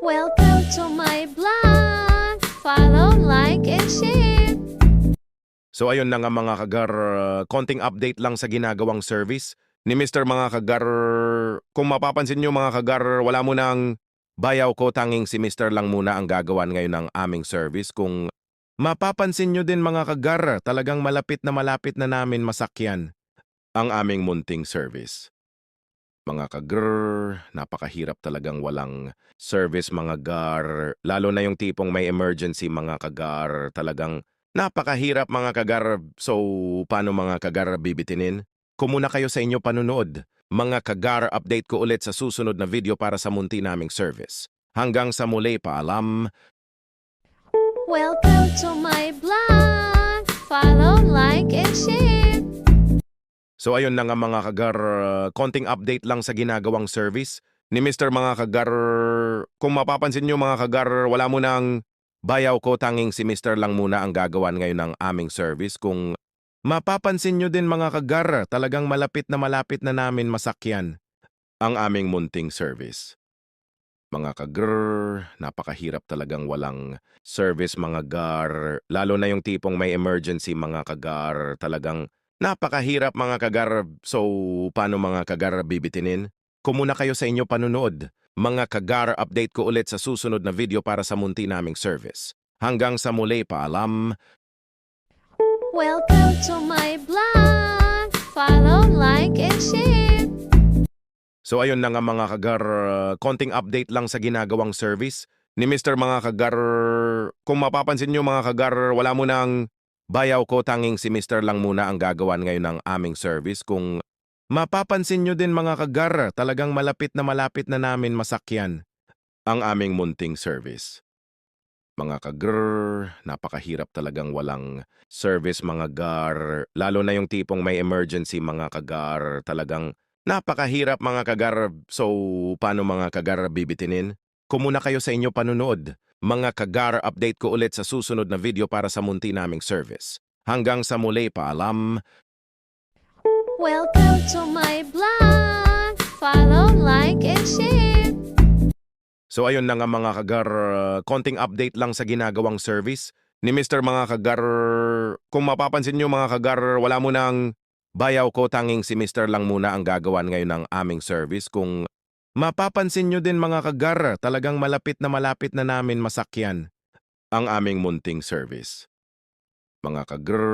Welcome to my vlog! Follow, like, and share! So ayun na nga mga kagar, konting update lang sa ginagawang service ni Mr. mga kagar. Kung mapapansin nyo mga kagar, wala mo nang bayaw ko, tanging si Mr. lang muna ang gagawan ngayon ng aming service. Kung mapapansin nyo din mga kagar, talagang malapit na namin masakyan ang aming munting service. Mga kagar, napakahirap talagang walang service mga gar, lalo na yung tipong may emergency mga kagar, talagang napakahirap mga kagar. So, paano mga kagar bibitinin? Kumuna kayo sa inyo panunood. Mga kagar, update ko ulit sa susunod na video para sa munti naming service. Hanggang sa muli, paalam. Welcome to my vlog! Follow, like, and share! So ayun na nga mga kagar, konting update lang sa ginagawang service ni Mr. mga kagar. Kung mapapansin nyo mga kagar, wala mo nang bayaw ko, tanging si Mr. lang muna ang gagawan ngayon ng aming service. Kung mapapansin nyo din mga kagar, talagang malapit na namin masakyan ang aming munting service. Mga kagar, napakahirap talagang walang service mga gar, lalo na yung tipong may emergency mga kagar, talagang napakahirap mga kagar. So, paano mga kagar bibitinin? Kumuna kayo sa inyo panunood. Mga kagar, update ko ulit sa susunod na video para sa munti naming service. Hanggang sa muli, paalam. Welcome to my vlog! Follow, like, and share! So ayun na nga mga kagar, konting update lang sa ginagawang service ni Mr. mga kagar. Kung mapapansin nyo mga kagar, wala mo nang bayaw ko, tanging si Mr. lang muna ang gagawan ngayon ng aming service. Kung mapapansin nyo din mga kagar, talagang malapit na namin masakyan ang aming munting service. Mga kagar, napakahirap talagang walang service mga gar, lalo na yung tipong may emergency mga kagar, talagang napakahirap mga kagar. So, paano mga kagar bibitinin? Kumuna kayo sa inyo panunood. Mga kagar, update ko ulit sa susunod na video para sa munti naming service. Hanggang sa muli, paalam. Welcome to my vlog! Follow, like, and share! So ayun na nga mga kagar, konting update lang sa ginagawang service ni Mr. mga kagar. Kung mapapansin nyo mga kagar, wala mo nang bayaw ko, tanging si Mr. lang muna ang gagawan ngayon ng aming service. Kung mapapansin nyo din mga kagar, talagang malapit na namin masakyan ang aming munting service. Mga kagar,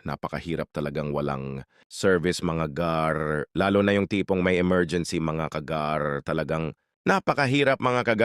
napakahirap talagang walang service mga gar, lalo na yung tipong may emergency mga kagar, talagang napakahirap mga kagar.